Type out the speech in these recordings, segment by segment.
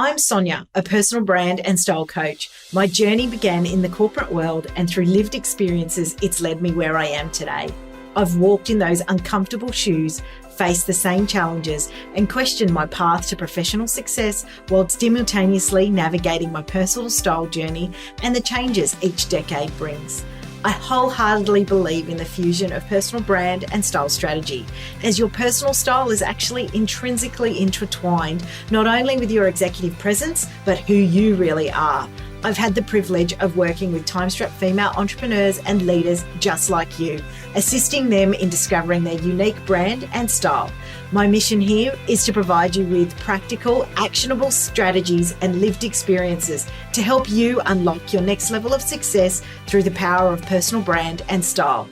I'm Sonya, a personal brand and style coach. My journey began in the corporate world, and through lived experiences, it's led me where I am today. I've walked in those uncomfortable shoes, faced the same challenges, and questioned my path to professional success while simultaneously navigating my personal style journey and the changes each decade brings. I wholeheartedly believe in the fusion of personal brand and style strategy, as your personal style is actually intrinsically intertwined, not only with your executive presence, but who you really are. I've had the privilege of working with time-strapped female entrepreneurs and leaders just like you, assisting them in discovering their unique brand and style. My mission here is to provide you with practical, actionable strategies and lived experiences to help you unlock your next level of success through the power of personal brand and style.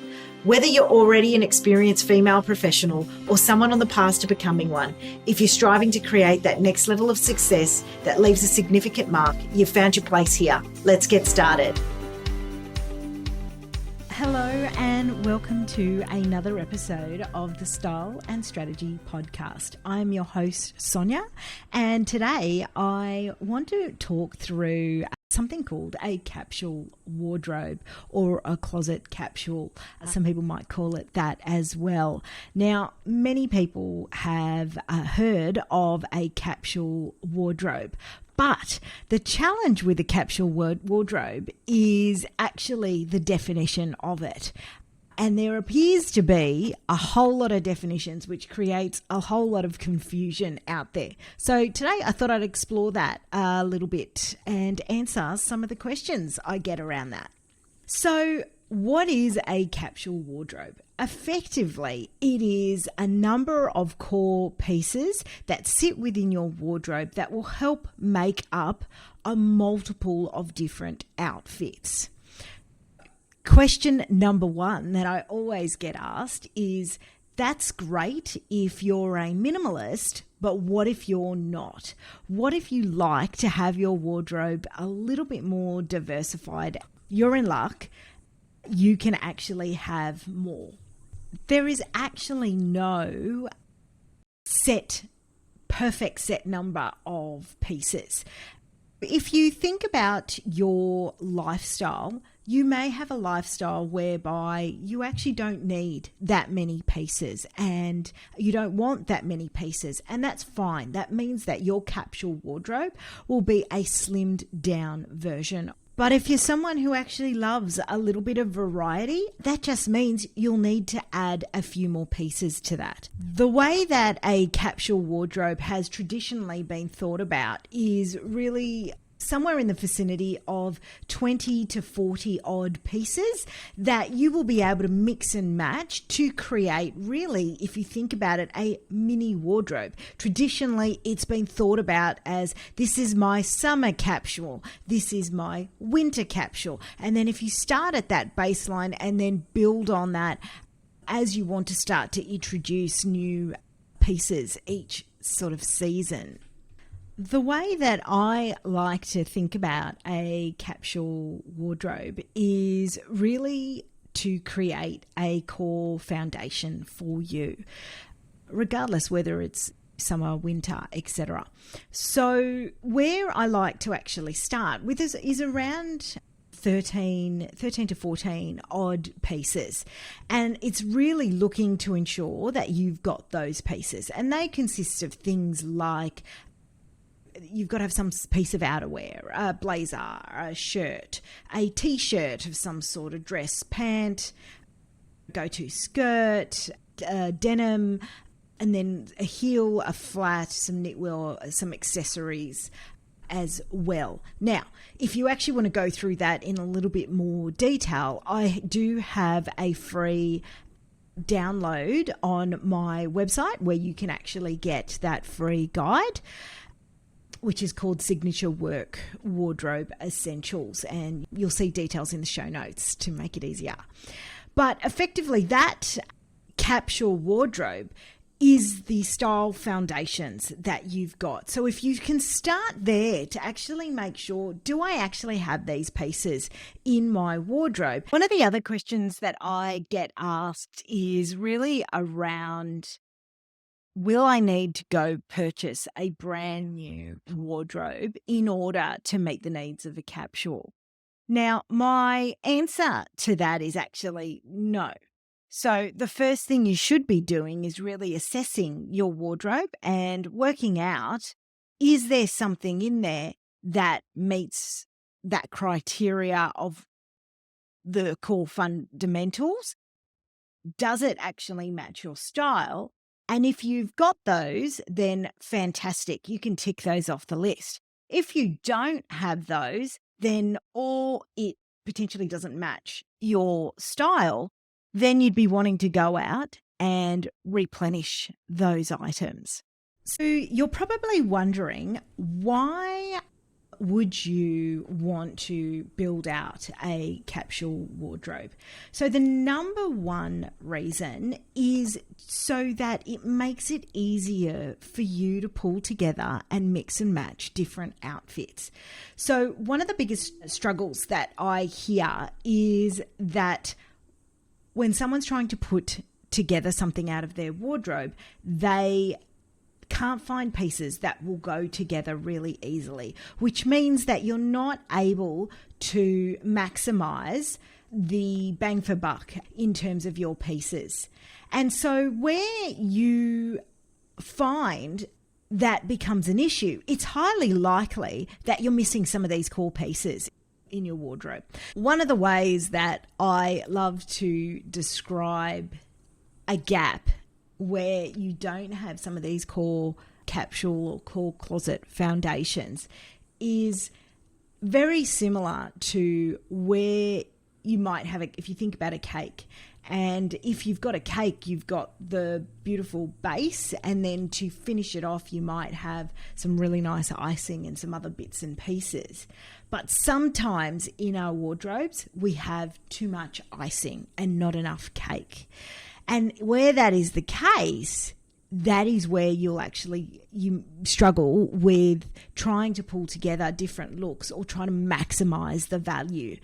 Whether you're already an experienced female professional or someone on the path to becoming one, if you're striving to create that next level of success that leaves a significant mark, you've found your place here. Let's get started. Hello and welcome to another episode of the Style and Strategy Podcast. I'm your host, Sonya, and today I want to talk through something called a capsule wardrobe or a closet capsule. Some people might call it that as well. Now, many people have heard of a capsule wardrobe, but the challenge with a capsule wardrobe is actually the definition of it. And there appears to be a whole lot of definitions, which creates a whole lot of confusion out there. So today I thought I'd explore that a little bit and answer some of the questions I get around that. So what is a capsule wardrobe? Effectively, it is a number of core pieces that sit within your wardrobe that will help make up a multiple of different outfits. Question number one that I always get asked is, that's great if you're a minimalist, but what if you're not? What if you like to have your wardrobe a little bit more diversified? You're in luck. You can actually have more. There is actually no perfect set number of pieces. If you think about your lifestyle, you may have a lifestyle whereby you actually don't need that many pieces and you don't want that many pieces, and that's fine. That means that your capsule wardrobe will be a slimmed down version. But if you're someone who actually loves a little bit of variety, that just means you'll need to add a few more pieces to that. The way that a capsule wardrobe has traditionally been thought about is really somewhere in the vicinity of 20 to 40 odd pieces that you will be able to mix and match to create, really, if you think about it, a mini wardrobe. Traditionally, it's been thought about as, this is my summer capsule, this is my winter capsule. And then if you start at that baseline and then build on that as you want to start to introduce new pieces each sort of season. The way that I like to think about a capsule wardrobe is really to create a core foundation for you, regardless whether it's summer, winter, etc. So where I like to actually start with is around 13 to 14 odd pieces, and it's really looking to ensure that you've got those pieces, and they consist of things like you've got to have some piece of outerwear, a blazer, a shirt, a t-shirt of some sort, a dress, pant, go-to skirt, denim, and then a heel, a flat, some knitwear, some accessories as well. Now, if you actually want to go through that in a little bit more detail, I do have a free download on my website where you can actually get that free guide, which is called Signature Work Wardrobe Essentials. And you'll see details in the show notes to make it easier. But effectively, that capsule wardrobe is the style foundations that you've got. So if you can start there to actually make sure, do I actually have these pieces in my wardrobe? One of the other questions that I get asked is really around will I need to go purchase a brand new wardrobe in order to meet the needs of a capsule? Now, my answer to that is actually no. So, the first thing you should be doing is really assessing your wardrobe and working out, is there something in there that meets that criteria of the core fundamentals? Does it actually match your style? And if you've got those, then fantastic. You can tick those off the list. If you don't have those, then or it potentially doesn't match your style, then you'd be wanting to go out and replenish those items. So you're probably wondering, why would you want to build out a capsule wardrobe? So the number one reason is so that it makes it easier for you to pull together and mix and match different outfits. So one of the biggest struggles that I hear is that when someone's trying to put together something out of their wardrobe, they can't find pieces that will go together really easily, which means that you're not able to maximize the bang for buck in terms of your pieces. And so where you find that becomes an issue, it's highly likely that you're missing some of these core pieces in your wardrobe. One of the ways that I love to describe a gap where you don't have some of these core capsule or core closet foundations is very similar to where you might have if you think about a cake. And if you've got a cake, you've got the beautiful base, and then to finish it off, you might have some really nice icing and some other bits and pieces. But sometimes in our wardrobes, we have too much icing and not enough cake. And where that is the case, that is where you struggle with trying to pull together different looks or trying to maximize the value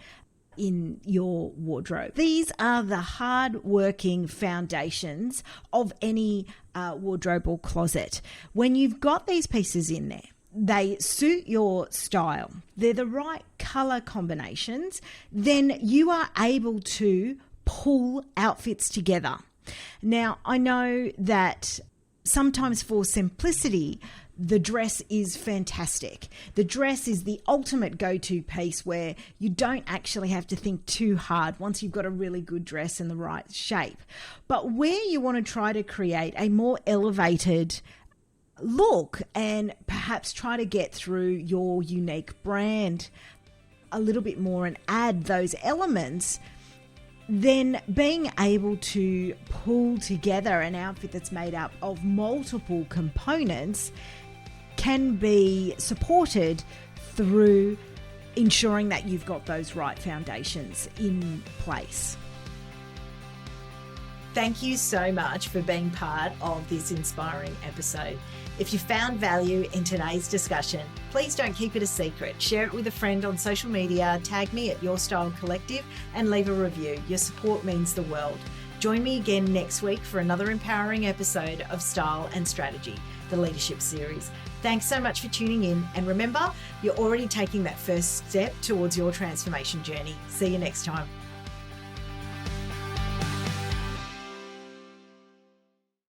in your wardrobe. These are the hard-working foundations of any wardrobe or closet. When you've got these pieces in there, they suit your style, they're the right color combinations, then you are able to pull outfits together. Now, I know that sometimes for simplicity, the dress is fantastic. The dress is the ultimate go-to piece where you don't actually have to think too hard once you've got a really good dress in the right shape. But where you want to try to create a more elevated look and perhaps try to get through your unique brand a little bit more and add those elements, then being able to pull together an outfit that's made up of multiple components can be supported through ensuring that you've got those right foundations in place. Thank you so much for being part of this inspiring episode. If you found value in today's discussion, please don't keep it a secret. Share it with a friend on social media, tag me at Your Style Collective, and leave a review. Your support means the world. Join me again next week for another empowering episode of Style and Strategy, the Leadership Series. Thanks so much for tuning in. And remember, you're already taking that first step towards your transformation journey. See you next time.